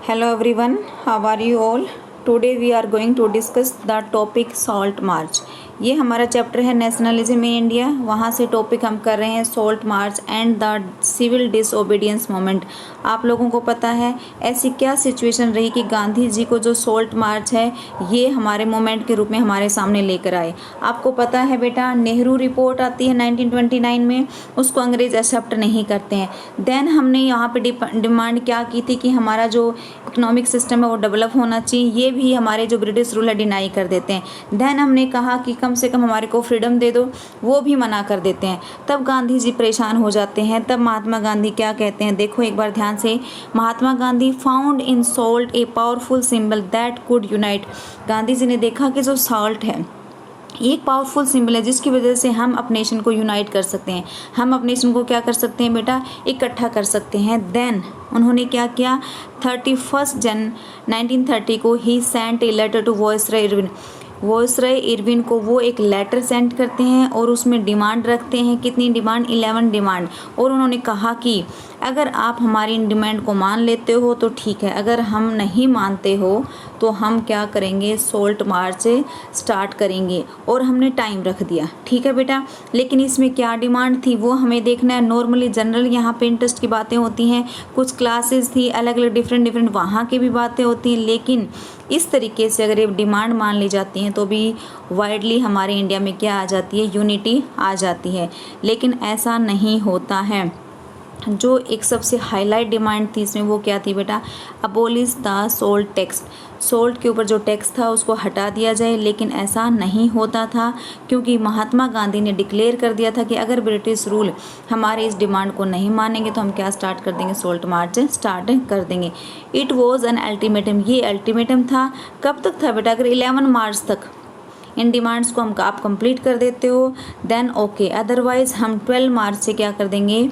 Hello everyone, how are you all? Today we are going to discuss the topic Salt March. ये हमारा chapter है nationalism in India. वहाँ से topic हम कर रहे हैं salt march and the civil disobedience movement. आप लोगों को पता है ऐसी क्या सिचुएशन रही कि गांधी जी को जो सॉल्ट मार्च है ये हमारे मूवमेंट के रूप में हमारे सामने लेकर आए। आपको पता है बेटा, नेहरू रिपोर्ट आती है 1929 में, उसको अंग्रेज एक्सेप्ट नहीं करते हैं। देन हमने यहाँ पे डिमांड क्या की थी कि हमारा जो इकोनॉमिक सिस्टम है वो डेवलप होना चाहिए, ये भी हमारे जो ब्रिटिश रूल है डिनाई कर देते हैं। देन हमने कहा कि कम से कम हमारे को फ्रीडम दे दो, वो भी मना कर देते हैं। तब गांधी जी परेशान हो जाते हैं। तब महात्मा गांधी क्या कहते हैं, देखो एक बार ध्यान से। Mahatma Gandhi found in salt a powerful symbol that could unite. Gandhi ji ने देखा कि जो सॉल्ट है एक पावरफुल सिंबल है जिसकी वजह से हम अपने नेशन को यूनाइट कर सकते हैं। हम अपने नेशन को क्या कर सकते हैं बेटा, इकट्ठा कर सकते हैं। देन उन्होंने क्या किया, 31 जन 1930 को ही sent a letter to viceroy Irwin. Viceroy Irwin को वो एक लेटर सेंड करते हैं और उसमें डिमांड रखते हैं। कितनी डिमांड, 11 डिमांड। और उन्होंने कहा कि अगर आप हमारी इन डिमांड को मान लेते हो तो ठीक है, अगर हम नहीं मानते हो तो हम क्या करेंगे, सॉल्ट मार्च स्टार्ट करेंगे। और हमने टाइम रख दिया, ठीक है बेटा। लेकिन इसमें क्या डिमांड थी वो हमें देखना है। नॉर्मली जनरल यहाँ पे इंटरेस्ट की बातें होती हैं, कुछ क्लासेस थी अलग अलग डिफरेंट वहाँ की भी बातें होती हैं। लेकिन इस तरीके से अगर ये डिमांड मान ली जाती हैं तो भी वाइडली हमारे इंडिया में क्या आ जाती है, यूनिटी आ जाती है। लेकिन ऐसा नहीं होता है। जो एक सबसे हाईलाइट डिमांड थी इसमें वो क्या थी बेटा, abolish the salt tax. Salt के ऊपर जो टैक्स था उसको हटा दिया जाए। लेकिन ऐसा नहीं होता था क्योंकि महात्मा गांधी ने डिक्लेयर कर दिया था कि अगर ब्रिटिश रूल हमारे इस डिमांड को नहीं मानेंगे तो हम क्या स्टार्ट कर देंगे, सॉल्ट मार्च स्टार्ट कर देंगे। It was an ultimatum. ये अल्टीमेटम था। कब तक था बेटा, अगर 11 मार्च तक इन डिमांड्स को आप कंप्लीट कर देते हो देन ओके, अदरवाइज हम 12 मार्च से क्या कर देंगे,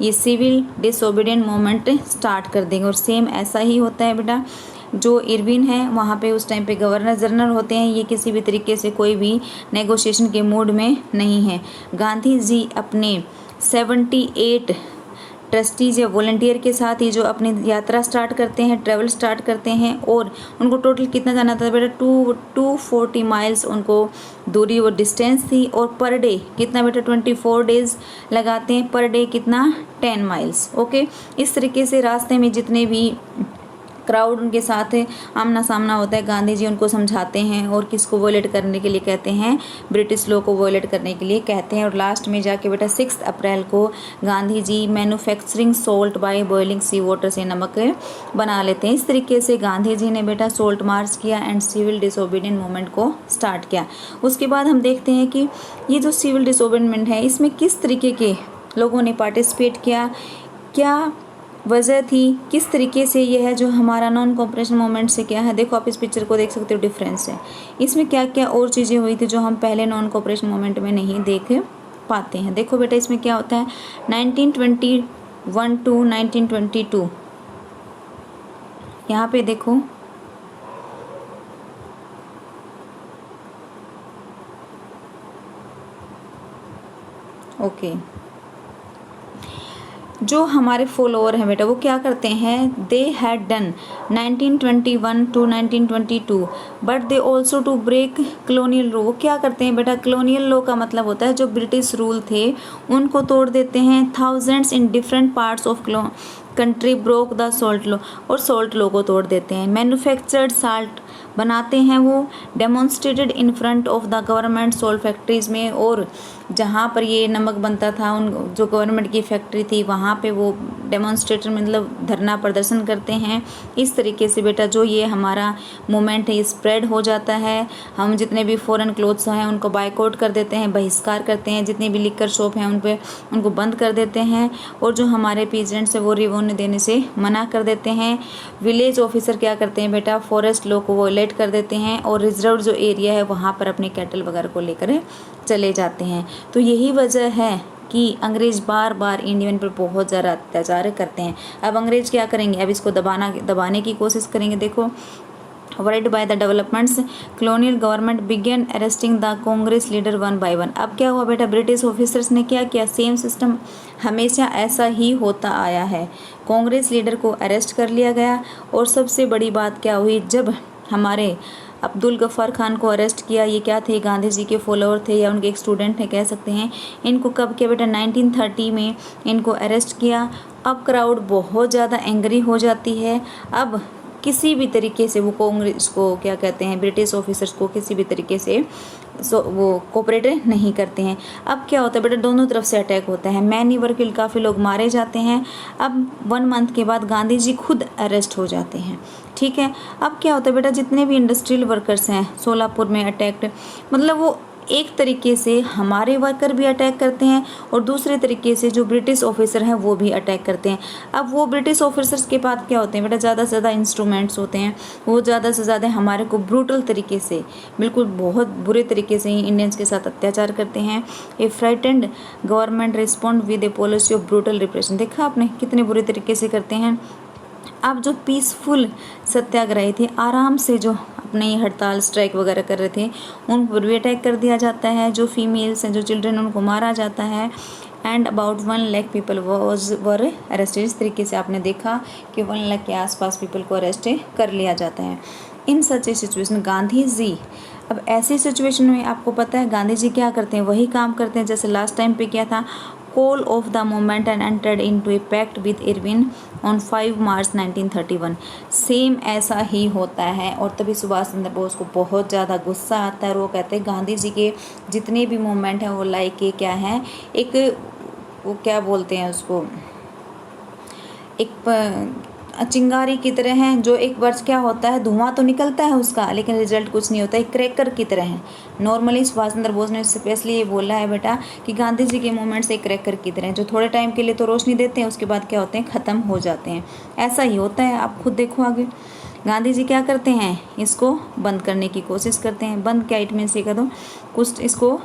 ये सिविल डिसोबीडियंट मूवमेंट स्टार्ट कर देंगे। और सेम ऐसा ही होता है बेटा। जो इरविन है वहाँ पे उस टाइम पे गवर्नर जनरल होते हैं। ये किसी भी तरीके से कोई भी नेगोशिएशन के मूड में नहीं है। गांधी जी अपने 78 ट्रस्टीज या वॉलंटियर के साथ ही जो अपनी यात्रा स्टार्ट करते हैं, ट्रैवल स्टार्ट करते हैं। और उनको टोटल कितना जाना था बेटा, 240 माइल्स उनको दूरी और डिस्टेंस थी। और पर डे कितना बेटा, 24 डेज लगाते हैं। पर डे कितना, 10 माइल्स। ओके, इस तरीके से रास्ते में जितने भी क्राउड उनके साथ आमना सामना होता है, गांधी जी उनको समझाते हैं और किसको वॉयलेट करने के लिए कहते हैं, ब्रिटिश लॉ को वॉयलेट करने के लिए कहते हैं। और लास्ट में जाके बेटा 6 अप्रैल को Gandhi ji manufacturing salt by boiling sea water से नमक बना लेते हैं। इस तरीके से गांधी जी ने बेटा सॉल्ट मार्च किया एंड सिविल डिसोबीडियंट मूवमेंट को स्टार्ट किया। उसके बाद हम देखते हैं कि ये जो सिविल डिसोबीडियंट है इसमें किस तरीके के लोगों ने पार्टिसिपेट किया, क्या वजह थी, किस तरीके से ये है जो हमारा नॉन कॉपरेशन मूवमेंट से क्या है। देखो आप इस पिक्चर को देख सकते हो, डिफरेंस है इसमें। क्या क्या और चीज़ें हुई थी जो हम पहले नॉन कॉपरेशन मूवमेंट में नहीं देख पाते हैं। देखो बेटा इसमें क्या होता है, 1921 टू 1922 यहाँ पे देखो ओके। जो हमारे फॉलोअर हैं बेटा वो क्या करते हैं, they had done 1921 to 1922 but they also to break colonial law. वो क्या करते हैं बेटा, कॉलोनियल लॉ का मतलब होता है जो ब्रिटिश रूल थे उनको तोड़ देते हैं। Thousands in different parts of country broke the salt law, और सॉल्ट लॉ को तोड़ देते हैं। मैन्युफैक्चर्ड साल्ट बनाते हैं वो, demonstrated in front of the government salt factories में। और जहाँ पर ये नमक बनता था उन जो गवर्नमेंट की फैक्ट्री थी वहाँ पे वो डेमोन्स्ट्रेटर मतलब धरना प्रदर्शन करते हैं। इस तरीके से बेटा जो ये हमारा मूवमेंट है ये स्प्रेड हो जाता है। हम जितने भी फॉरेन क्लोथ्स हैं उनको बायकॉट कर देते हैं, बहिष्कार करते हैं। जितने भी लिकर शॉप हैं उनको बंद कर देते हैं। और जो हमारे पीजेंट्स हैं वो रिवोन्यू देने से मना कर देते हैं। विलेज ऑफिसर क्या करते हैं बेटा, फॉरेस्ट लॉ को वॉयलेट कर देते हैं और रिजर्व जो एरिया है वहाँ पर अपने कैटल वगैरह को लेकर चले जाते हैं। तो यही वजह है कि अंग्रेज बार बार इंडियन पर बहुत ज़्यादा अत्याचार करते हैं। अब अंग्रेज क्या करेंगे, अब इसको दबाने की कोशिश करेंगे। देखो Worried by the developments, colonial government began arresting the Congress leader one by one. अब क्या हुआ बेटा, ब्रिटिश ऑफिसर्स ने क्या किया, सेम सिस्टम हमेशा ऐसा ही होता आया है, कांग्रेस लीडर को अरेस्ट कर लिया गया। और सबसे बड़ी बात क्या हुई, जब हमारे अब्दुल गफ्फार खान को अरेस्ट किया, ये क्या थे, गांधी जी के फॉलोअर थे या उनके एक स्टूडेंट है कह सकते हैं। इनको कब किया बेटा, 1930 में इनको अरेस्ट किया। अब क्राउड बहुत ज़्यादा एंग्री हो जाती है। अब किसी भी तरीके से वो कांग्रेस को क्या कहते हैं, ब्रिटिश ऑफिसर्स को किसी भी तरीके से वो कोऑपरेट नहीं करते हैं। अब क्या होता है बेटा, दोनों तरफ से अटैक होता है, मैनी वर किल्ड, काफ़ी लोग मारे जाते हैं। अब 1 मंथ के बाद गांधी जी खुद अरेस्ट हो जाते हैं। ठीक है, अब क्या होता है बेटा, जितने भी इंडस्ट्रियल वर्कर्स हैं सोलापुर में अटैक्ड, मतलब वो एक तरीके से हमारे वर्कर भी अटैक करते हैं और दूसरे तरीके से जो ब्रिटिश ऑफिसर हैं वो भी अटैक करते हैं। अब वो ब्रिटिश ऑफिसर्स के पास क्या होते हैं बेटा, ज़्यादा से ज़्यादा इंस्ट्रूमेंट्स होते हैं, वो ज़्यादा से ज़्यादा हमारे को ब्रूटल तरीके से, बिल्कुल बहुत बुरे तरीके से ही इंडियंस के साथ अत्याचार करते हैं। A frightened government respond with a policy of brutal repression, देखा आपने कितने बुरे तरीके से करते हैं। अब जो पीसफुल सत्याग्रही थे, आराम से जो अपने हड़ताल स्ट्राइक वगैरह कर रहे थे, उन पर भी अटैक कर दिया जाता है। जो फीमेल्स हैं, जो चिल्ड्रन, उनको मारा जाता है। And about 1 lakh people were arrested, इस तरीके से आपने देखा कि 1 लाख के आसपास पीपल को अरेस्ट कर लिया जाता है। इन सच ए सिचुएशन गांधी जी, अब ऐसी सिचुएशन में आपको पता है गांधी जी क्या करते हैं, वही काम करते हैं जैसे लास्ट टाइम पे किया था, call off the movement and entered into a pact with Irwin on 5 March 1931। Same ऐसा ही होता है। और तभी सुभाष चंद्र बोस को बहुत ज़्यादा गुस्सा आता है और वो कहते हैं गांधी जी के जितने भी मूवमेंट हैं वो लाइक के क्या है, एक वो क्या बोलते हैं उसको, एक चिंगारी की तरह है, जो एक वर्ष क्या होता है, धुआं तो निकलता है उसका लेकिन रिजल्ट कुछ नहीं होता, एक क्रैकर की तरह है। नॉर्मली सुभाष चंद्र बोस ने स्पेशली ये बोला है बेटा कि गांधी जी के मूवमेंट्स एक क्रैकर की तरह हैं, जो थोड़े टाइम के लिए तो रोशनी देते हैं, उसके बाद क्या होते हैं, ख़त्म हो जाते हैं। ऐसा ही होता है, आप खुद देखो आगे। गांधी जी क्या करते हैं, इसको बंद करने की कोशिश करते हैं। बंद क्या, इट मीन्स ये कह दो कुछ इसको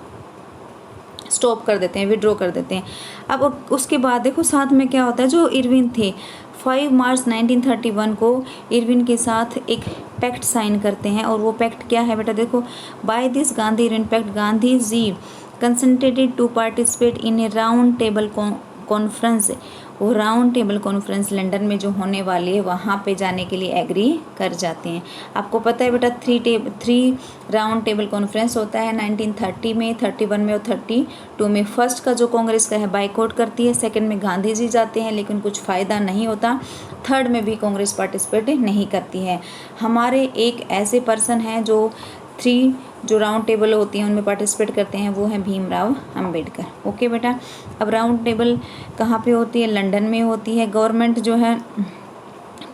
स्टॉप कर देते हैं, विड्रॉ कर देते हैं। अब उसके बाद देखो साथ में क्या होता है, जो इरविन थे 5 मार्च 1931 को इरविन के साथ एक पैक्ट साइन करते हैं। और वो पैक्ट क्या है बेटा, देखो, by this Gandhi Irwin pact Gandhi ji concentrated to participate in a round table conference. वो राउंड टेबल कॉन्फ्रेंस लंदन में जो होने वाली है वहाँ पे जाने के लिए एग्री कर जाते हैं। आपको पता है बेटा 3 राउंड टेबल कॉन्फ्रेंस होता है 1930 में, 31 में और 32 में। फर्स्ट का जो कांग्रेस का है बाइकआउट करती है, सेकंड में गांधी जी जाते हैं लेकिन कुछ फ़ायदा नहीं होता, थर्ड में भी कांग्रेस पार्टिसिपेट नहीं करती है। हमारे एक ऐसे पर्सन हैं जो 3 जो राउंड टेबल होती हैं उनमें पार्टिसिपेट करते हैं, वो हैं भीमराव अंबेडकर। ओके बेटा, अब राउंड टेबल कहाँ पे होती है, लंदन में होती है। गवर्नमेंट जो है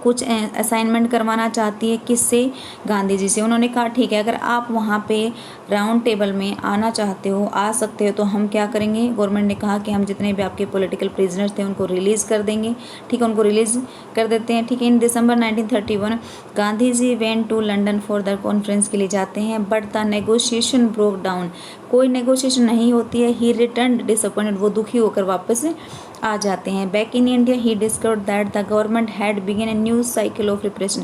कुछ असाइनमेंट करवाना चाहती है, किससे, गांधी जी से। उन्होंने कहा ठीक है, अगर आप वहाँ पे राउंड टेबल में आना चाहते हो, आ सकते हो, तो हम क्या करेंगे, गवर्नमेंट ने कहा कि हम जितने भी आपके पॉलिटिकल प्रिजनर्स थे उनको रिलीज़ कर देंगे। ठीक है, उनको रिलीज़ कर देते हैं। ठीक है, in December 1931 Gandhi ji went to London for the conference के लिए जाते हैं, but the negotiation broke down, कोई नेगोशिएशन नहीं होती है। ही रिटर्न डिसअपॉइंटेड, वो दुखी होकर वापस आ जाते हैं। Back in India he discovered that the government had begin a new cycle of repression.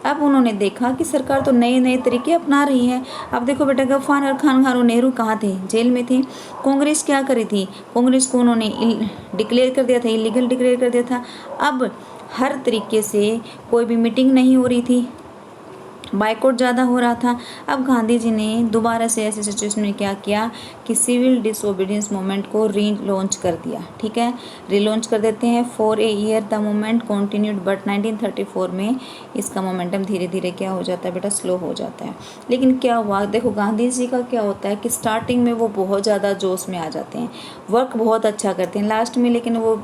अब उन्होंने देखा कि सरकार तो नए नए तरीके अपना रही है। अब देखो बेटा, गफ्फार खान और नेहरू कहाँ थे, जेल में थे। कांग्रेस क्या करी थी, कांग्रेस को उन्होंने डिक्लेयर कर दिया था, इलीगल डिक्लेयर कर दिया था। अब हर तरीके से कोई भी मीटिंग नहीं हो रही थी, बाइकआउट ज़्यादा हो रहा था। अब गांधी जी ने दोबारा से ऐसी सिचुएशन में क्या किया कि सिविल डिसोबीडियंस मूवमेंट को रीलॉन्च कर दिया। ठीक है, रीलॉन्च कर देते हैं। For a year the movement continued, but 1934 में इसका मोमेंटम धीरे धीरे क्या हो जाता है बेटा, स्लो हो जाता है। लेकिन क्या हुआ, देखो गांधी जी का क्या होता है कि स्टार्टिंग में वो बहुत ज़्यादा जोश में आ जाते हैं, वर्क बहुत अच्छा करते हैं, लास्ट में लेकिन वो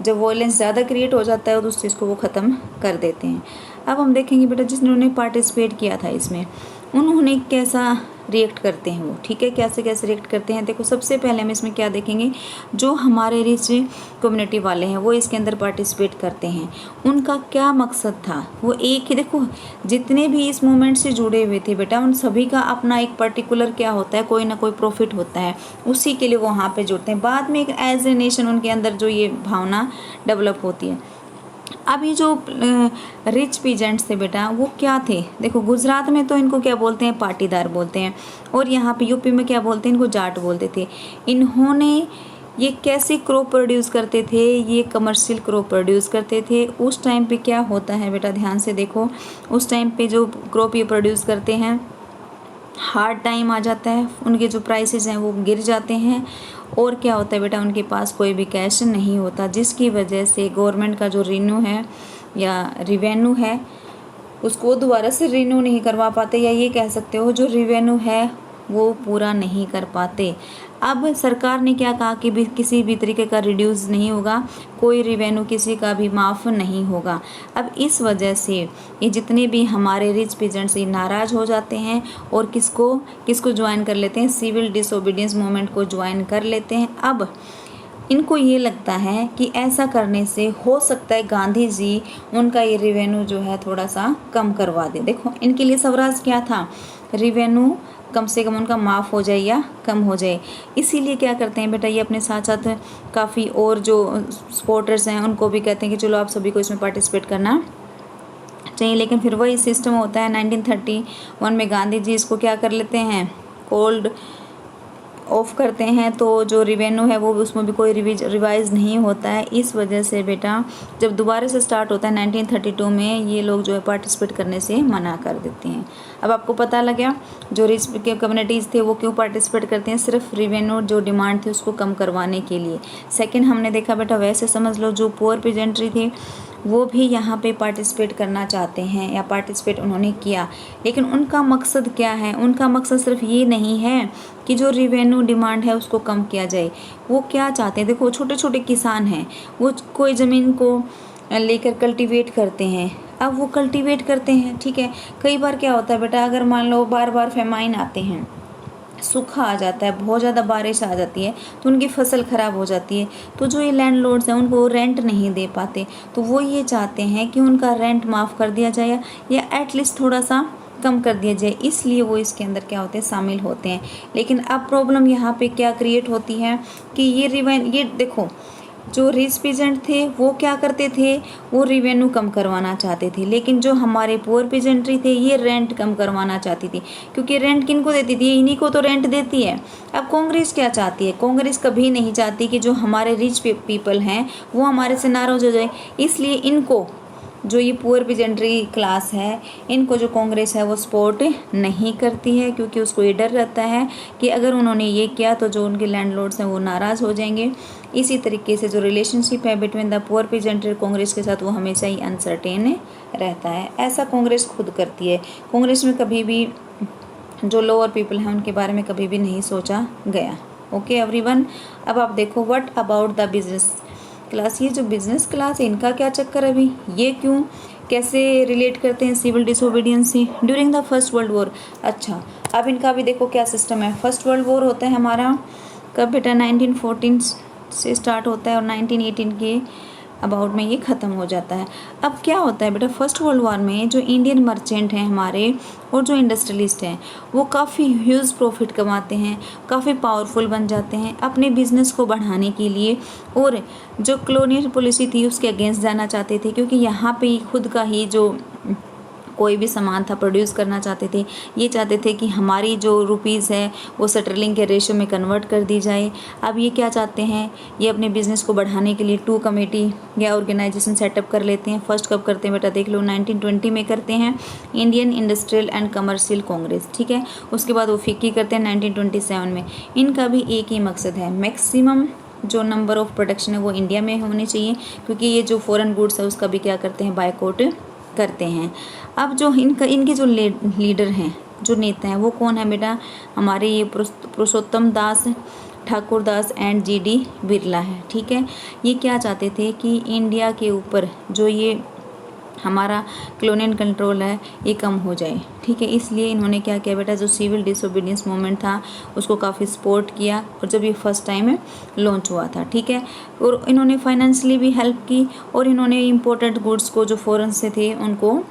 जब वॉयलेंस ज़्यादा क्रिएट हो जाता है तो उस चीज़ को वो ख़त्म कर देते हैं। अब हम देखेंगे बेटा, जिन्होंने पार्टिसिपेट किया था इसमें, उन्होंने कैसा रिएक्ट करते हैं वो। ठीक है, कैसे कैसे रिएक्ट करते हैं, देखो सबसे पहले हम इसमें क्या देखेंगे, जो हमारे रिच कम्युनिटी वाले हैं वो इसके अंदर पार्टिसिपेट करते हैं। उनका क्या मकसद था, वो एक ही, देखो जितने भी इस मूवमेंट से जुड़े हुए थे बेटा, उन सभी का अपना एक पर्टिकुलर क्या होता है, कोई ना कोई प्रॉफिट होता है, उसी के लिए वो वहाँ पे जुड़ते हैं। बाद में एक एज ए नेशन उनके अंदर जो ये भावना डेवलप होती है। अब ये जो रिच पीजेंट्स थे बेटा, वो क्या थे? देखो, गुजरात में तो इनको क्या बोलते हैं, पाटीदार बोलते हैं, और यहाँ पे यूपी में क्या बोलते हैं, इनको जाट बोलते थे। इन्होंने ये कैसे क्रॉप प्रोड्यूस करते थे? ये कमर्शियल क्रॉप प्रोड्यूस करते थे। उस टाइम पे क्या होता है बेटा, ध्यान से देखो, उस टाइम पे जो क्रॉप ये प्रोड्यूस करते हैं, हार्ड टाइम आ जाता है, उनके जो प्राइसेस हैं वो गिर जाते हैं, और क्या होता है बेटा, उनके पास कोई भी कैश नहीं होता, जिसकी वजह से गवर्नमेंट का जो रिन्यू है या रिवेन्यू है उसको दोबारा से रिन्यू नहीं करवा पाते, या ये कह सकते हो जो रिवेन्यू है वो पूरा नहीं कर पाते। अब सरकार ने क्या कहा कि भी किसी भी तरीके का रिड्यूस नहीं होगा, कोई रिवेन्यू किसी का भी माफ़ नहीं होगा। अब इस वजह से ये जितने भी हमारे रिच पीजेंट्स ये नाराज़ हो जाते हैं और किसको ज्वाइन कर लेते हैं, सिविल डिसोबीडियंस मूवमेंट को ज्वाइन कर लेते हैं। अब इनको ये लगता है कि ऐसा करने से हो सकता है गांधी जी उनका ये रिवेन्यू जो है थोड़ा सा कम करवा दे। देखो, इनके लिए स्वराज क्या था, रिवेन्यू कम से कम उनका माफ़ हो जाए या कम हो जाए। इसीलिए क्या करते हैं बेटा, ये अपने साथ साथ काफ़ी और जो सपोर्टर्स हैं उनको भी कहते हैं कि चलो आप सभी को इसमें पार्टिसिपेट करना चाहिए। लेकिन फिर वही सिस्टम होता है, 1931 में गांधी जी इसको क्या कर लेते हैं, कोल्ड ऑफ करते हैं, तो जो रिवेन्यू है वो उसमें भी कोई रिवाइज नहीं होता है। इस वजह से बेटा जब दोबारा से स्टार्ट होता है 1932 में, ये लोग जो है पार्टिसिपेट करने से मना कर देते हैं। अब आपको पता लग गया जो रिच कम्युनिटीज़ थे वो क्यों पार्टिसिपेट करते हैं, सिर्फ रिवेन्यू जो डिमांड थी उसको कम करवाने के लिए। सेकेंड हमने देखा बेटा, वैसे समझ लो जो पुअर पीजेंट्री थी वो भी यहाँ पे पार्टिसिपेट करना चाहते हैं या पार्टिसिपेट उन्होंने किया, लेकिन उनका मकसद क्या है, उनका मकसद सिर्फ ये नहीं है कि जो रिवेन्यू डिमांड है उसको कम किया जाए। वो क्या चाहते हैं, देखो छोटे छोटे किसान हैं, वो कोई ज़मीन को लेकर कल्टीवेट करते हैं। अब वो कल्टीवेट करते हैं, ठीक है, कई बार क्या होता है बेटा, अगर मान लो बार बार फेमाइन आते हैं, सूखा आ जाता है, बहुत ज़्यादा बारिश आ जाती है तो उनकी फसल ख़राब हो जाती है, तो जो ये लैंडलॉर्ड्स हैं उनको रेंट नहीं दे पाते, तो वो ये चाहते हैं कि उनका रेंट माफ़ कर दिया जाए या एटलीस्ट थोड़ा सा कम कर दिया जाए, इसलिए वो इसके अंदर क्या होते हैं, शामिल होते हैं। लेकिन अब प्रॉब्लम यहाँ पे क्या क्रिएट होती है कि ये देखो जो रिच पीजेंट थे वो क्या करते थे, वो रिवेन्यू कम करवाना चाहते थे, लेकिन जो हमारे पुअर पीजेंट्री थे ये रेंट कम करवाना चाहती थी, क्योंकि रेंट किनको देती थी, इन्हीं को तो रेंट देती है। अब कांग्रेस क्या चाहती है, कांग्रेस कभी नहीं चाहती कि जो हमारे रिच पीपल हैं वो हमारे से नाराज़ हो जाए, इसलिए इनको जो ये पुअर पीजेंट्री क्लास है इनको जो कांग्रेस है वो सपोर्ट नहीं करती है, क्योंकि उसको ये डर रहता है कि अगर उन्होंने ये किया तो जो उनके लैंडलॉर्ड्स हैं वो नाराज़ हो जाएंगे। इसी तरीके से जो रिलेशनशिप है between the poor peasantry Congress के साथ वो हमेशा ही अनसर्टेन रहता है। ऐसा कांग्रेस खुद करती है, कांग्रेस में कभी भी जो लोअर पीपल हैं उनके बारे में कभी भी नहीं सोचा गया। ओके एवरीवन, अब आप देखो what about the business class. ये जो बिजनेस क्लास है इनका क्या चक्कर है अभी, ये क्यों कैसे रिलेट करते हैं सिविल डिसोबीडियंस से during the first world war. अच्छा, अब इनका भी देखो क्या सिस्टम है। फर्स्ट वर्ल्ड वॉर होता है हमारा कब बेटा, 1914 से स्टार्ट होता है और 1918 के अबाउट में ये ख़त्म हो जाता है। अब क्या होता है बेटा, फर्स्ट वर्ल्ड वॉर में जो इंडियन मर्चेंट हैं हमारे और जो इंडस्ट्रियलिस्ट हैं वो काफ़ी ह्यूज प्रॉफिट कमाते हैं, काफ़ी पावरफुल बन जाते हैं अपने बिजनेस को बढ़ाने के लिए, और जो कॉलोनियल पॉलिसी थी उसके अगेंस्ट जाना चाहते थे, क्योंकि यहाँ पे खुद का ही जो कोई भी सामान था प्रोड्यूस करना चाहते थे। ये चाहते थे कि हमारी जो रुपीज़ है वो स्टर्लिंग के रेशो में कन्वर्ट कर दी जाए। अब ये क्या चाहते हैं, ये अपने बिज़नेस को बढ़ाने के लिए 2 कमेटी या ऑर्गेनाइजेशन सेटअप कर लेते हैं। फर्स्ट कब करते हैं बेटा, देख लो 1920 में करते हैं, Indian industrial and commercial Congress, ठीक है। उसके बाद वो फिक्की करते हैं 1927 में। इनका भी एक ही मकसद है, मैक्सिमम जो नंबर ऑफ प्रोडक्शन है वो इंडिया में होने चाहिए, क्योंकि ये जो फॉरेन गुड्स है उसका भी क्या करते हैं, बायकॉट करते हैं। अब जो इनके जो लीडर हैं, जो नेता हैं वो कौन है बेटा, हमारे ये पुरुषोत्तम दास ठाकुर दास एंड GD बिरला है, ठीक है। ये क्या चाहते थे कि इंडिया के ऊपर जो ये हमारा कॉलोनियल कंट्रोल है ये कम हो जाए, ठीक है। इसलिए इन्होंने क्या किया बेटा, जो सिविल डिसोबीडियंस मूवमेंट था उसको काफ़ी सपोर्ट किया, और जब ये फर्स्ट टाइम लॉन्च हुआ था, ठीक है। और इन्होंने फाइनेंशियली भी हेल्प की, और इन्होंने इम्पोर्टेंट गुड्स को जो फॉरेन से थे उनको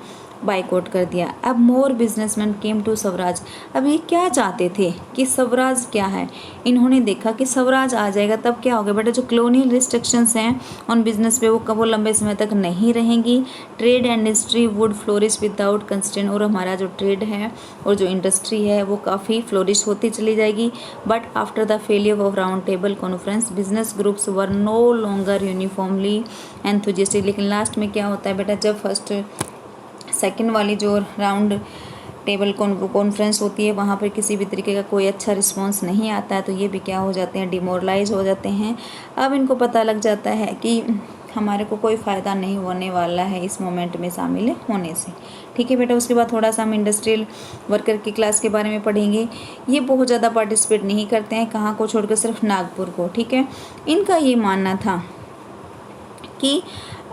बाइकआउट कर दिया। अब मोर बिजनेसमैन केम टू स्वराज। अब ये क्या चाहते थे कि स्वराज क्या है, इन्होंने देखा कि स्वराज आ जाएगा तब क्या होगा बेटा, जो कॉलोनियल रिस्ट्रिक्शंस हैं ऑन बिजनेस पे वो लंबे समय तक नहीं रहेंगी। Trade and industry would flourish without constraint, और हमारा जो ट्रेड है और जो इंडस्ट्री है वो काफ़ी फ्लोरिश होती चली जाएगी। But after the failure of round table conference business groups were no longer uniformly enthusiastic. लेकिन लास्ट में क्या होता है बेटा, जब फर्स्ट सेकंड वाली जो राउंड टेबल कॉन्फ्रेंस होती है वहाँ पर किसी भी तरीके का कोई अच्छा रिस्पांस नहीं आता है, तो ये भी क्या हो जाते हैं, डिमोरलाइज हो जाते हैं। अब इनको पता लग जाता है कि हमारे को कोई फ़ायदा नहीं होने वाला है इस मोमेंट में शामिल होने से। ठीक है बेटा, उसके बाद थोड़ा सा हम इंडस्ट्रियल वर्कर की क्लास के बारे में पढ़ेंगे। ये बहुत ज़्यादा पार्टिसिपेट नहीं करते हैं, कहाँ को छोड़कर, सिर्फ नागपुर को। ठीक है, इनका ये मानना था कि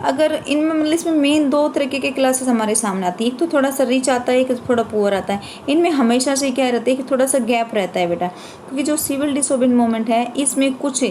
अगर इनमें मतलब इसमें मेन दो तरीके के क्लासेस हमारे सामने आती है, एक तो थोड़ा सा रिच आता है, एक थोड़ा पुअर आता है। इनमें हमेशा से क्या रहता है कि थोड़ा सा गैप रहता है बेटा, क्योंकि जो सिविल डिसोबीडिएंट मूवमेंट है इसमें कुछ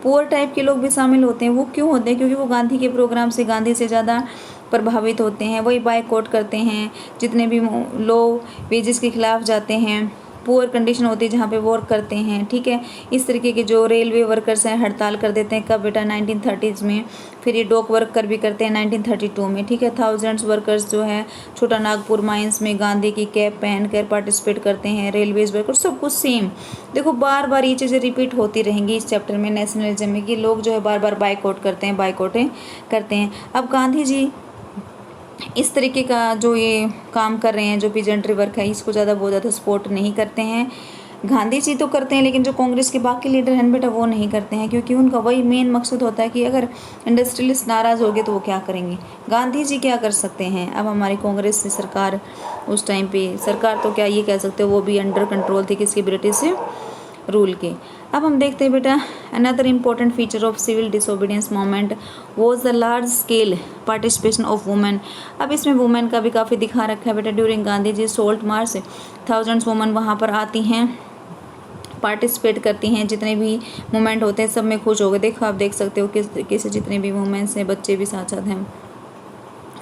पुअर टाइप के लोग भी शामिल होते हैं। वो क्यों होते हैं, क्योंकि वो गांधी के प्रोग्राम से, गांधी से ज़्यादा प्रभावित होते हैं, वही बायकॉट करते हैं, जितने भी लो वेजेस के खिलाफ जाते हैं, पुअर कंडीशन होती है जहाँ पे वर्क करते हैं। ठीक है, इस तरीके के जो रेलवे वर्कर्स हैं हड़ताल कर देते हैं, कब बेटा 1930s में। फिर ये डॉक वर्कर भी करते हैं 1932 में। ठीक है, थाउजेंड्स वर्कर्स जो है छोटा नागपुर माइंस में गांधी की कैप पहन कर पार्टिसिपेट करते हैं। रेलवेज वर्कर सब कुछ सेम। देखो बार बार ये चीज़ें रिपीट होती रहेंगी इस चैप्टर में नेशनलिज्म में, कि लोग जो है बार बार बाइकआउट करते हैं। अब गांधी जी इस तरीके का जो ये काम कर रहे हैं, जो पीजेंट्री वर्क है, इसको बहुत ज़्यादा सपोर्ट नहीं करते हैं। गांधी जी तो करते हैं, लेकिन जो कांग्रेस के बाकी लीडर हैं बेटा वो नहीं करते हैं, क्योंकि उनका वही मेन मकसद होता है कि अगर इंडस्ट्रियलिस्ट नाराज़ हो गए तो वो क्या करेंगे, गांधी जी क्या कर सकते हैं। अब हमारी कांग्रेस की सरकार उस टाइम पे, सरकार तो क्या ये कह सकते हो, वो भी अंडर कंट्रोल थी किसके, ब्रिटिश रूल के। अब हम देखते हैं बेटा, another important feature of civil disobedience movement was the large scale participation of women. अब इसमें वुमेन का भी काफ़ी दिखा रखा है बेटा। ड्यूरिंग गांधी जी सोल्ट मार्च थाउजेंड्स वुमेन वहाँ पर आती हैं, पार्टिसिपेट करती हैं। जितने भी मूवमेंट होते हैं सब में खुश हो गए। देखो आप देख सकते हो किस तरीके से जितने भी वुमेन्स हैं, बच्चे भी साथ साथ हैं,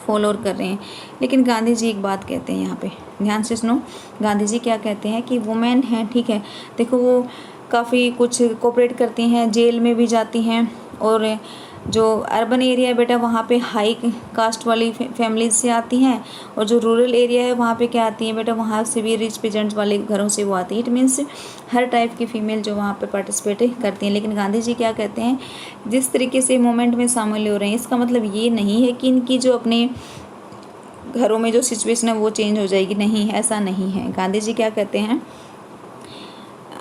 फॉलो कर रहे हैं। लेकिन गांधी जी एक बात कहते हैं, यहाँ पे ध्यान से सुनो, गांधी जी क्या कहते हैं कि वुमेन हैं, ठीक है, देखो वो काफ़ी कुछ कोऑपरेट करती हैं, जेल में भी जाती हैं, और जो अर्बन एरिया है बेटा वहाँ पे हाई कास्ट वाली फैमिलीज से आती हैं, और जो रूरल एरिया है वहाँ पे क्या आती हैं बेटा, वहाँ से भी रिच पेजेंट्स वाले घरों से वो आती है। इट मीन्स हर टाइप की फीमेल जो वहाँ पे पार्टिसिपेट करती हैं। लेकिन गांधी जी क्या कहते हैं, जिस तरीके से मूवमेंट में शामिल हो रहे हैं इसका मतलब ये नहीं है कि इनकी जो अपने घरों में जो सिचुएशन है वो चेंज हो जाएगी, नहीं, ऐसा नहीं है। गांधी जी क्या कहते हैं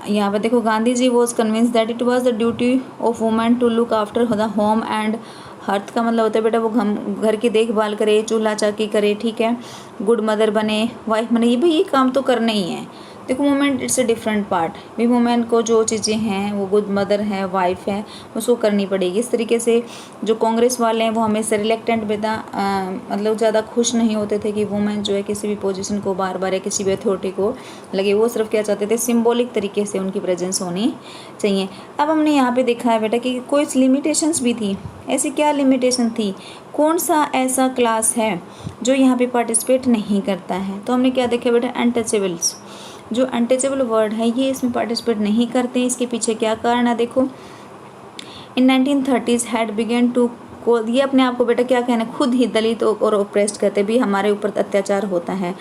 यहाँ पर देखो, Gandhi ji was convinced that it was the duty of women to look after the home and hearth का मतलब होता है बेटा वो घर की देखभाल करे, चूल्हा चाकी करे, ठीक है, गुड मदर बने, वाइफ बने, ये भाई ये काम तो करना ही है। देखो women it's a different part, भी वुमेन को जो चीज़ें हैं वो गुड मदर है, वाइफ है, उसको करनी पड़ेगी। इस तरीके से जो कांग्रेस वाले हैं वो हमेशा रिलेक्टेंट बेटा मतलब ज़्यादा खुश नहीं होते थे कि वुमेन जो है किसी भी पोजीशन को बार बार या किसी भी अथॉरिटी को लगे। वो सिर्फ क्या चाहते थे, सिम्बॉलिक तरीके से उनकी प्रेजेंस होनी चाहिए। अब हमने यहाँ पे देखा है बेटा कि कुछ लिमिटेशंस भी थी। ऐसी क्या लिमिटेशन थी, कौन सा ऐसा क्लास है जो यहाँ पे पार्टिसिपेट नहीं करता है। तो हमने क्या देखा बेटा, अनटचेबल्स। जो अनटचेबल वर्ड है ये इसमें पार्टिसिपेट नहीं करते हैं। इसके पीछे क्या कारण है, देखो in 1930s had begun to call, ये अपने आप को बेटा क्या कहना, खुद ही दलित और ओप्रेस्ड कहते भी हमारे ऊपर अत्याचार होता है।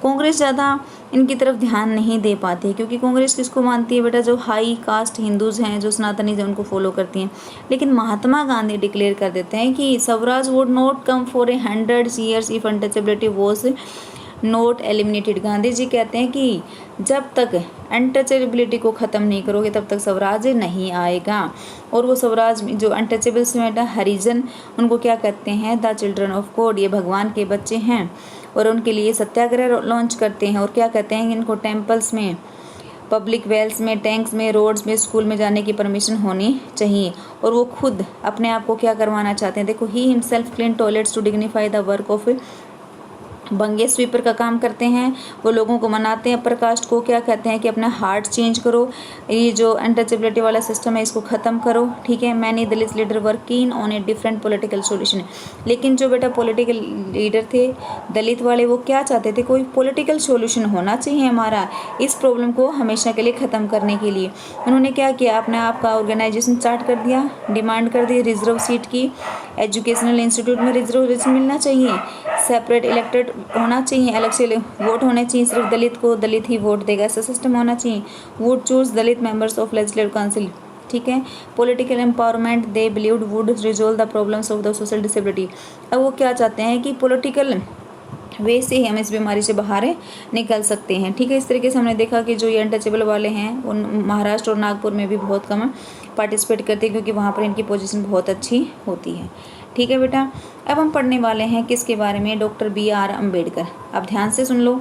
कांग्रेस ज़्यादा इनकी तरफ ध्यान नहीं दे पाती है, क्योंकि कांग्रेस किसको मानती है बेटा, जो हाई कास्ट हिंदूज़ हैं, जो सनातनी हैं, उनको फॉलो करती हैं। लेकिन महात्मा गांधी डिक्लेयर कर देते हैं कि swaraj would not come for 100 years if untouchability was not eliminated. Gandhi ji कहते हैं कि जब तक अनटचेबिलिटी को ख़त्म नहीं करोगे तब तक स्वराज नहीं आएगा। और वो स्वराज जो अनटचेबल्स में हरिजन, उनको क्या कहते हैं, द चिल्ड्रन ऑफ गॉड, ये भगवान के बच्चे हैं, और उनके लिए सत्याग्रह लॉन्च करते हैं। और क्या कहते हैं, इनको टेम्पल्स में, पब्लिक वेल्स में, टैंक्स में, रोड्स में, स्कूल में जाने की परमिशन होनी चाहिए। और वो खुद अपने आप को क्या करवाना चाहते हैं, देखो ही himself clean toilets to dignify the work of बंगे स्वीपर का काम करते हैं, वो लोगों को मनाते हैं। अपर कास्ट को क्या कहते हैं कि अपना हार्ट चेंज करो, ये जो अनटचेबिलिटी वाला सिस्टम है इसको ख़त्म करो, ठीक है। Many Dalit leader work keen on a different political solution. लेकिन जो बेटा पॉलिटिकल लीडर थे दलित वाले, वो क्या चाहते थे, कोई पॉलिटिकल सॉल्यूशन होना चाहिए हमारा इस प्रॉब्लम को हमेशा के लिए ख़त्म करने के लिए। उन्होंने क्या किया, अपने आप का ऑर्गेनाइजेशन स्टार्ट कर दिया, डिमांड कर दी रिजर्व सीट की, एजुकेशनल इंस्टीट्यूट में रिजर्वेशन मिलना चाहिए, सेपरेट इलेक्टेड होना चाहिए, अलग से वोट होने चाहिए, सिर्फ दलित को दलित ही वोट देगा ऐसा सिस्टम होना चाहिए, would choose Dalit members of legislative council, ठीक है। Political empowerment they believed would resolve the problems of the social disability. अब वो क्या चाहते हैं कि पॉलिटिकल वे से ही हम इस बीमारी से बाहर निकल सकते हैं, ठीक है। इस तरीके से हमने देखा कि जो ये अनटचेबल वाले हैं वो महाराष्ट्र और नागपुर में भी बहुत कम पार्टिसिपेट करते हैं क्योंकि वहाँ पर इनकी पोजीशन बहुत अच्छी होती है, ठीक है बेटा। अब हम पढ़ने वाले हैं किसके बारे में, डॉक्टर B.R. अम्बेडकर। अब ध्यान से सुन लो,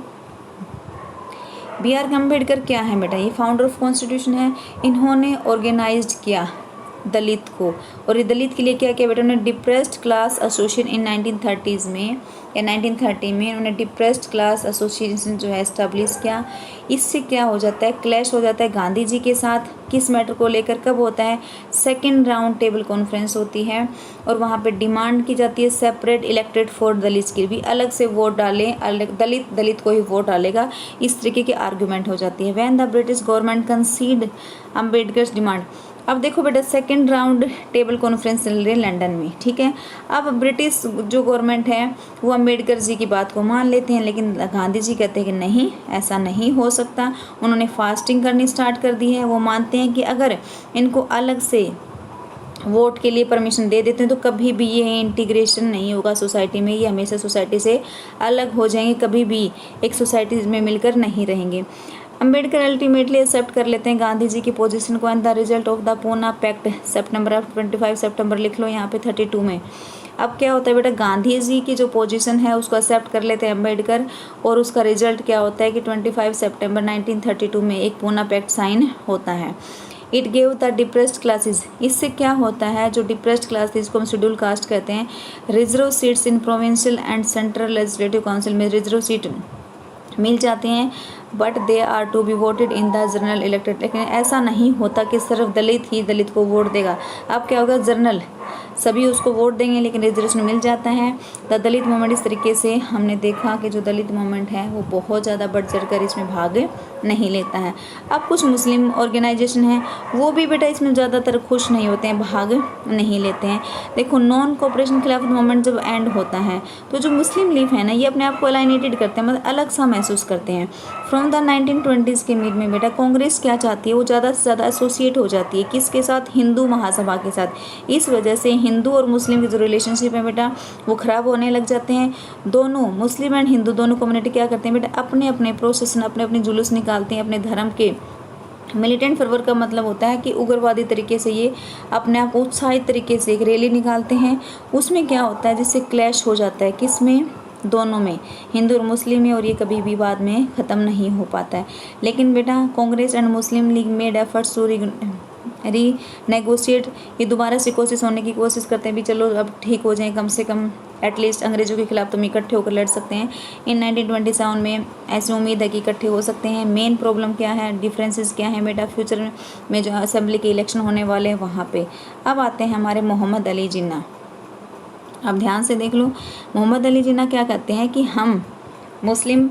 B.R. अम्बेडकर क्या है बेटा, ये फाउंडर ऑफ कॉन्स्टिट्यूशन है। इन्होंने ऑर्गेनाइज्ड किया दलित को, और ये दलित के लिए क्या किया बेटा, उन्होंने डिप्रेस्ड क्लास एसोसिएशन इन 1930 में या 1930 में उन्होंने डिप्रेस्ड क्लास एसोसिएशन जो है इस्टेब्लिश किया। इससे क्या हो जाता है, क्लैश हो जाता है गांधी जी के साथ। किस मैटर को लेकर, कब होता है, सेकंड राउंड टेबल कॉन्फ्रेंस होती है और वहाँ पे डिमांड की जाती है सेपरेट इलेक्टेड फॉर दलित के भी अलग से वोट डालें, अलग दलित को ही वोट डालेगा, इस तरीके की आर्गूमेंट हो जाती है। When the British government concede Ambedkar's demand. अब देखो बेटा सेकंड राउंड टेबल कॉन्फ्रेंस चल रही है लंदन में, ठीक है। अब ब्रिटिश जो गवर्नमेंट है वो अम्बेडकर जी की बात को मान लेते हैं, लेकिन गांधी जी कहते हैं कि नहीं, ऐसा नहीं हो सकता। उन्होंने फास्टिंग करनी स्टार्ट कर दी है। वो मानते हैं कि अगर इनको अलग से वोट के लिए परमिशन दे देते हैं तो कभी भी ये इंटीग्रेशन नहीं होगा सोसाइटी में, ये हमेशा सोसाइटी से अलग हो जाएंगे, कभी भी एक सोसाइटी में मिलकर नहीं रहेंगे। अम्बेडकर अल्टीमेटली एक्सेप्ट कर लेते हैं गांधी जी की पोजीशन को। And the result of the Poona pact September 25 सितंबर लिख लो यहाँ पे 32 में। अब क्या होता है बेटा, गांधी जी की जो पोजीशन है उसको एक्सेप्ट कर लेते हैं अम्बेडकर, और उसका रिजल्ट क्या होता है कि 25 सितंबर 1932 में एक पूना पैक्ट साइन होता है। It gave the depressed classes. इससे क्या होता है, जो डिप्रेस्ड क्लास थी इसको हम शेड्यूल कास्ट कहते हैं, reserve seats in provincial and central legislative council में रिजर्व सीट मिल जाते हैं, but they are to be voted in the general elected. लेकिन ऐसा नहीं होता कि सिर्फ दलित ही दलित को वोट देगा। अब क्या होगा, जनरल सभी उसको वोट देंगे, लेकिन रिजर्वेशन मिल जाता है। द दलित मूवमेंट, इस तरीके से हमने देखा कि जो दलित मूवमेंट है वो बहुत ज़्यादा बढ़ चढ़ कर इसमें भाग नहीं लेता है। अब कुछ मुस्लिम ऑर्गेनाइजेशन हैं वो भी बेटा इसमें ज़्यादातर खुश नहीं होते हैं, भाग नहीं लेते हैं। देखो नॉन कोऑपरेशन खिलाफ मूवमेंट जब एंड होता है तो जो मुस्लिम लीग है ना, ये अपने आप को अलाइनेटेड करते हैं, मतलब अलग सा महसूस करते हैं। फ्रॉम द 1920s के मिड में बेटा कांग्रेस क्या चाहती है, वो ज़्यादा से ज़्यादा एसोसिएट हो जाती है किसके साथ, हिंदू महासभा के साथ। इस वजह से हिंदू और मुस्लिम के जो रिलेशनशिप है बेटा वो ख़राब होने लग जाते हैं। दोनों मुस्लिम एंड हिंदू दोनों कम्युनिटी क्या करते हैं बेटा, अपने अपने प्रोसेसन, अपने अपने जुलूस निकालते हैं अपने धर्म के। मिलिटेंट फर्वर का मतलब होता है कि उग्रवादी तरीके से ये अपने आप उत्साहित तरीके से एक रैली निकालते हैं। उसमें क्या होता है, जिससे क्लैश हो जाता है किसमें, दोनों में, हिंदू और मुस्लिम में, और ये कभी भी बाद में ख़त्म नहीं हो पाता है। लेकिन बेटा Congress and Muslim League made efforts to renegotiate, ये दोबारा से कोशिश होने की कोशिश करते हैं भी चलो अब ठीक हो जाए, कम से कम एटलीस्ट अंग्रेज़ों के खिलाफ तुम इकट्ठे होकर लड़ सकते हैं। इन 1927 में ऐसी उम्मीद है कि इकट्ठे हो सकते हैं। मेन प्रॉब्लम क्या है, डिफरेंसेस क्या है बेटा, फ्यूचर में जो असेंबली के इलेक्शन होने वाले हैं वहाँ पे। अब आते हैं हमारे मोहम्मद अली जिन्ना। अब ध्यान से देख लो, मोहम्मद अली जिन्ना क्या कहते हैं कि हम मुस्लिम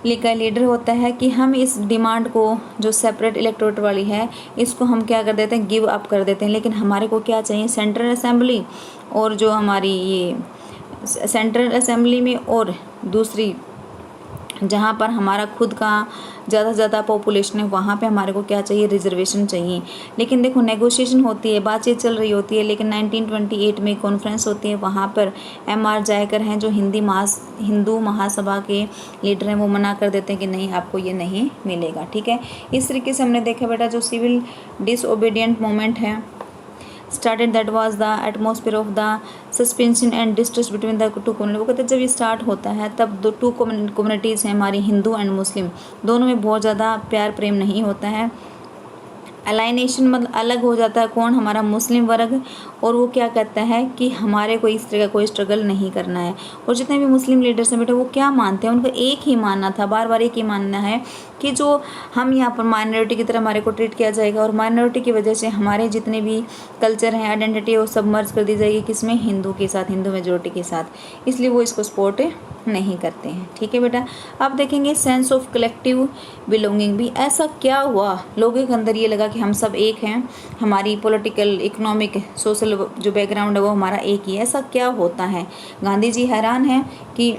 लीग का लीडर होता है कि हम इस डिमांड को जो सेपरेट इलेक्टोरेट वाली है इसको हम क्या कर देते हैं, गिव अप कर देते हैं। लेकिन हमारे को क्या चाहिए, सेंट्रल असेंबली, और जो हमारी ये सेंट्रल असेंबली में और दूसरी जहाँ पर हमारा खुद का ज़्यादा से ज़्यादा पॉपुलेशन है वहाँ पे हमारे को क्या चाहिए, रिजर्वेशन चाहिए। लेकिन देखो नेगोशिएशन होती है, बातचीत चल रही होती है, लेकिन 1928 में कॉन्फ्रेंस होती है, वहाँ पर M.R. जायकर हैं जो हिंदू महासभा के लीडर हैं, वो मना कर देते हैं कि नहीं आपको ये नहीं मिलेगा, ठीक है। इस तरीके से हमने देखा बेटा जो सिविल डिसओबीडियंट मूवमेंट है started, that was the atmosphere of the suspension and distrust between the two communities। वो कहते हैं जब ये स्टार्ट होता है तब दो टू कम्युनिटीज़ हैं हमारी, हिंदू एंड मुस्लिम, दोनों में बहुत ज़्यादा प्यार प्रेम नहीं होता है। अलाइनेशन मतलब अलग हो जाता है कौन, हमारा मुस्लिम वर्ग, और वो क्या कहता है कि हमारे को इस तरह का कोई स्ट्रगल नहीं करना है। और जितने भी मुस्लिम लीडर्स हैं बेटा वो क्या मानते हैं, उनको एक ही मानना था, बार बार एक ही मानना है कि जो हम यहाँ पर माइनॉरिटी की तरह हमारे को ट्रीट किया जाएगा, और माइनॉरिटी की वजह से हमारे जितने भी कल्चर हैं, आइडेंटिटी है, वो सब मर्ज कर दी जाएगी किसमें, हिंदू के साथ, हिंदू मेजोरिटी के साथ, इसलिए वो इसको सपोर्ट नहीं करते हैं। ठीक है बेटा, अब देखेंगे सेंस ऑफ कलेक्टिव बिलोंगिंग भी, ऐसा क्या हुआ लोगों के अंदर ये लगा कि हम सब एक हैं, हमारी पॉलिटिकल, इकोनॉमिक, सोशल जो बैकग्राउंड है वो हमारा एक ही है, ऐसा क्या होता है। गांधी जी हैरान हैं कि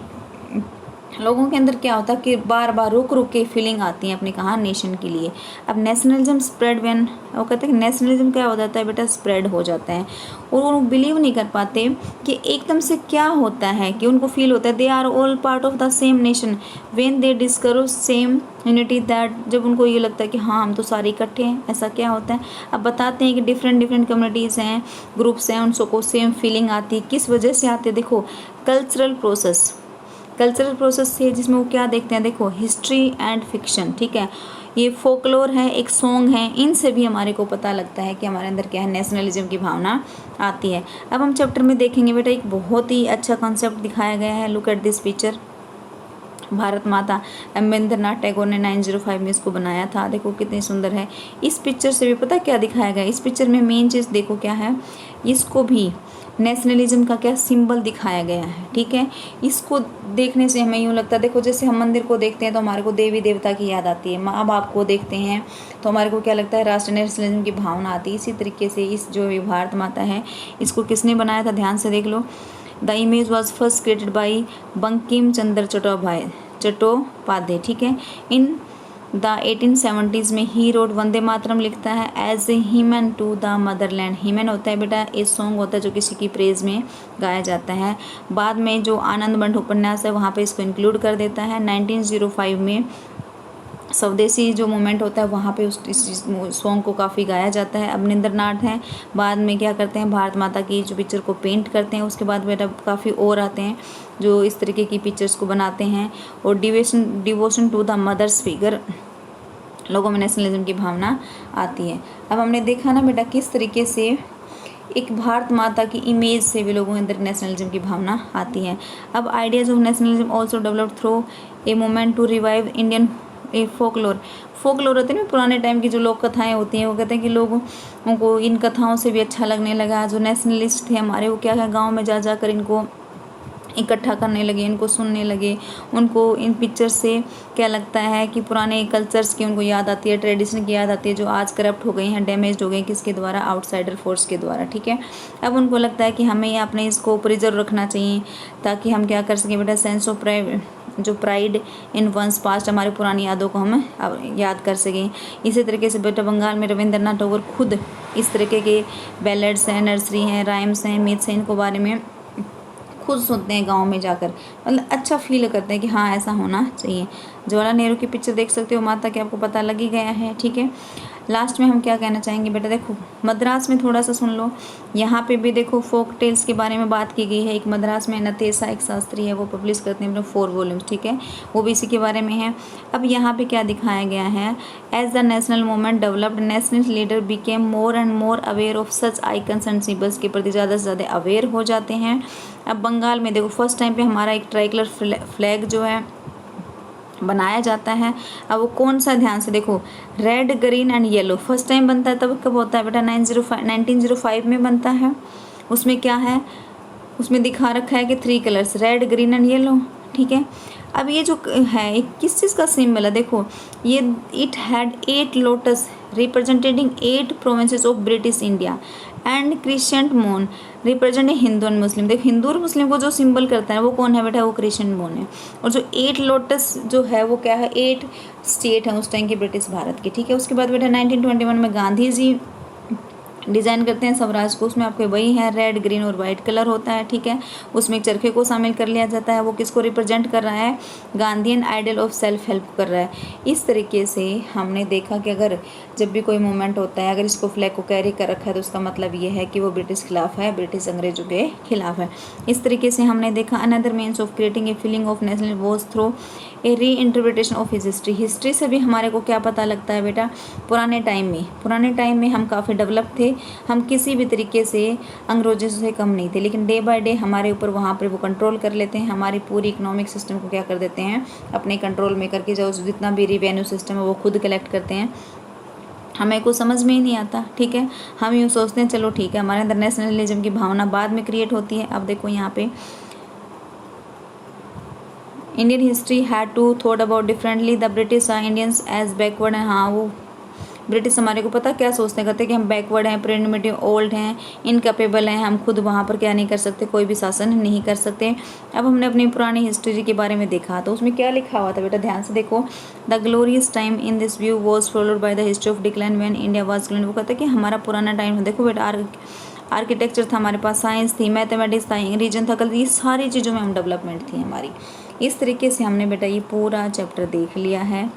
लोगों के अंदर क्या होता है कि बार बार रुक रुक के फीलिंग आती है अपनी कहाँ, नेशन के लिए। अब नेशनलिज्म स्प्रेड व्हेन, वो कहते हैं कि नेशनलिज्म क्या हो जाता है बेटा, स्प्रेड हो जाता है, और वो बिलीव नहीं कर पाते कि एकदम से क्या होता है, कि उनको फील होता है they are all part of the same nation when they discover same unity, that जब उनको ये लगता है कि हाँ हम तो सारे इकट्ठे हैं, ऐसा क्या होता है। अब बताते हैं कि डिफरेंट डिफरेंट कम्युनिटीज़ हैं, ग्रुप्स हैं, उन सबको सेम फीलिंग आती है, किस वजह से आती है, देखो कल्चरल प्रोसेस से, जिसमें वो क्या देखते हैं, देखो हिस्ट्री एंड फिक्शन, ठीक है, ये फोकलोर है, एक सॉन्ग है, इनसे भी हमारे को पता लगता है कि हमारे अंदर क्या है, नेशनलिज्म की भावना आती है। अब हम चैप्टर में देखेंगे बेटा एक बहुत ही अच्छा कॉन्सेप्ट दिखाया गया है, look at this picture. Bharat माता रविंद्रनाथ टैगोर ने 905 में इसको बनाया था, देखो कितनी सुंदर है। इस पिक्चर से भी पता क्या दिखाया गया, इस पिक्चर में मेन चीज़ देखो क्या है, इसको भी नेशनलिज्म का क्या सिंबल दिखाया गया है। ठीक है, इसको देखने से हमें यूँ लगता है, देखो जैसे हम मंदिर को देखते हैं तो हमारे को देवी देवता की याद आती है, माँ बाप को देखते हैं तो हमारे को क्या लगता है, राष्ट्र नेशनलिज्म की भावना आती है। इसी तरीके से इस जो ये भारत माता है, इसको किसने बनाया था, ध्यान से देख लो। The image was first created by Bankim Chandra Chattopadhyay. ठीक है, इन द 1870s में ही रोड वंदे मातरम लिखता है as a hymn to the motherland. Hymn होता है बेटा एक सॉन्ग होता है जो किसी की प्रेज में गाया जाता है। बाद में जो आनंद बंट उपन्यास है वहाँ पे इसको इंक्लूड कर देता है। 1905 में स्वदेशी जो मूवमेंट होता है वहाँ पे उस इस सॉन्ग को काफ़ी गाया जाता है। अब निंद्रनाथ हैं, बाद में क्या करते हैं, भारत माता की जो पिक्चर को पेंट करते हैं। उसके बाद बेटा काफ़ी और आते हैं जो इस तरीके की पिक्चर्स को बनाते हैं। और devotion to the mothers figure, लोगों में नेशनलिज्म की भावना आती है। अब हमने देखा ना बेटा किस तरीके से एक भारत माता की इमेज से भी लोगों के अंदर नेशनलिज्म की भावना आती है। अब ideas of nationalism also develop through a movement to revive Indian folklore होते हैं ना, पुराने टाइम की जो लोक कथाएं होती हैं, वो कहते हैं कि लोगों को इन कथाओं से भी अच्छा लगने लगा। जो नेशनलिस्ट थे हमारे, वो क्या है, गाँव में जा कर इनको इकट्ठा करने लगे, इनको सुनने लगे। उनको इन पिक्चर से क्या लगता है कि पुराने कल्चर्स की उनको याद आती है, ट्रेडिशन की याद आती है, जो आज करप्ट हो गई हैं, डैमेज हो गई, किसके द्वारा, आउटसाइडर फोर्स के द्वारा। ठीक है, अब उनको लगता है कि हमें अपने इसको प्रिजर्व रखना चाहिए ताकि हम क्या कर सकें बेटा, sense of pride in one's past, हमारी पुरानी यादों को हम याद कर सकें। इसी तरीके से बेटा बंगाल में रविंद्रनाथ टैगोर खुद इस तरीके के बैलेड्स हैं, नर्सरी हैं, राइम्स हैं, मिथ्स हैं, इनको बारे में खुद सुनते हैं गांव में जाकर, मतलब अच्छा फील करते हैं कि हाँ ऐसा होना चाहिए। जवाहरलाल नेहरू की पिक्चर देख सकते हो माता के, आपको पता लग ही गया है। ठीक है, लास्ट में हम क्या कहना चाहेंगे बेटा, देखो मद्रास में थोड़ा सा सुन लो। यहाँ पे भी देखो फोक टेल्स के बारे में बात की गई है। एक मद्रास में नतेसा एक शास्त्री है, वो पब्लिश करते हैं अपने 4 वॉल्यूम्स। ठीक है, वो भी इसी के बारे में है। अब यहाँ पे क्या दिखाया गया है, as the national movement developed, national leader became more and more aware of such icons and symbols, के प्रति ज़्यादा से ज़्यादा अवेयर हो जाते हैं। अब बंगाल में देखो फर्स्ट टाइम पे हमारा एक ट्राइकलर फ्लैग जो है बनाया जाता है। अब वो कौन सा, ध्यान से देखो, red green and yellow first time बनता है। तब कब होता है बेटा, 1905 में बनता है। उसमें क्या है, उसमें दिखा रखा है कि 3 colours, red green and yellow. ठीक है, अब ये जो है ये किस चीज़ का सिंबल है, देखो ये it had 8 lotus representing 8 provinces of British India and crescent moon represent Hindu and Muslim. देखो हिंदू और मुस्लिम को जो सिंबल करता है वो कौन है बेटा, वो क्रिसेंट मून है। और जो 8 लोटस जो है वो क्या है, 8 स्टेट है उस टाइम के ब्रिटिश भारत के। ठीक है, उसके बाद बेटा 1921 में गांधी जी डिज़ाइन करते हैं स्वराज को, उसमें आपके वही है, रेड ग्रीन और वाइट कलर होता है, ठीक है। उसमें एक चरखे को शामिल कर लिया जाता है, वो किसको रिप्रेजेंट कर रहा है, Gandhian ideal of self help कर रहा है। इस तरीके से हमने देखा कि अगर जब भी कोई मूवमेंट होता है, अगर इसको फ्लैग को कैरी कर रखा है तो उसका मतलब ये है कि वो ब्रिटिश खिलाफ है, ब्रिटिश अंग्रेजों के खिलाफ है। इस तरीके से हमने देखा another means of creating a feeling of national was through a री इंटरप्रिटेशन ऑफ हिस्ट्री। हिस्ट्री से भी हमारे को क्या पता लगता है बेटा, पुराने टाइम में हम काफ़ी डेवलप थे, हम किसी भी तरीके से अंग्रेजों से कम नहीं थे, लेकिन डे बाय डे हमारे ऊपर वहाँ पर वो कंट्रोल कर लेते हैं, हमारी पूरी इकोनॉमिक सिस्टम को क्या कर देते हैं, अपने कंट्रोल में करके जो जितना भी रिवेन्यू सिस्टम है वो खुद कलेक्ट करते हैं। हमें कुछ समझ में ही नहीं आता, ठीक है। हम यूँ सोचते हैं चलो ठीक है, हमारे अंदर नेशनलिज्म की भावना बाद में क्रिएट होती है। अब देखो यहाँ पे Indian history had to thought about differently, the British are Indians as backward हैं। हाँ, वो ब्रिटिश हमारे को पता क्या सोचते हैं, कहते हैं कि हम बैकवर्ड हैं, प्रिमिटिव, ओल्ड हैं, इनकैपेबल हैं, हम खुद वहाँ पर क्या नहीं कर सकते, कोई भी शासन नहीं कर सकते। अब हमने अपनी पुरानी हिस्ट्री के बारे में देखा तो उसमें क्या लिखा हुआ था बेटा, ध्यान से देखो। The glorious time in this view was followed by the history of decline when India was gone. वो कहते हैं कि हमारा पुराना टाइम, देखो बेटा, आर्किटेक्चर था हमारे पास, साइंस थी, मैथमेटिक्स था, रीजन था, कल ये सारी चीज़ों में हम डेवलपमेंट थी हमारी। इस तरीके से हमने बेटा ये पूरा चैप्टर देख लिया है,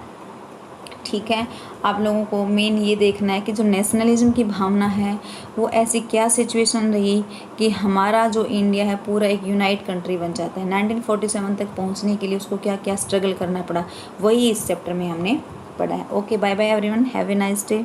ठीक है। आप लोगों को मेन ये देखना है कि जो नेशनलिज्म की भावना है वो ऐसी क्या सिचुएशन रही कि हमारा जो इंडिया है पूरा एक यूनाइट कंट्री बन जाता है। 1947 तक पहुंचने के लिए उसको क्या क्या स्ट्रगल करना पड़ा, वही इस चैप्टर में हमने पढ़ा है। Okay, bye bye everyone, have a nice day.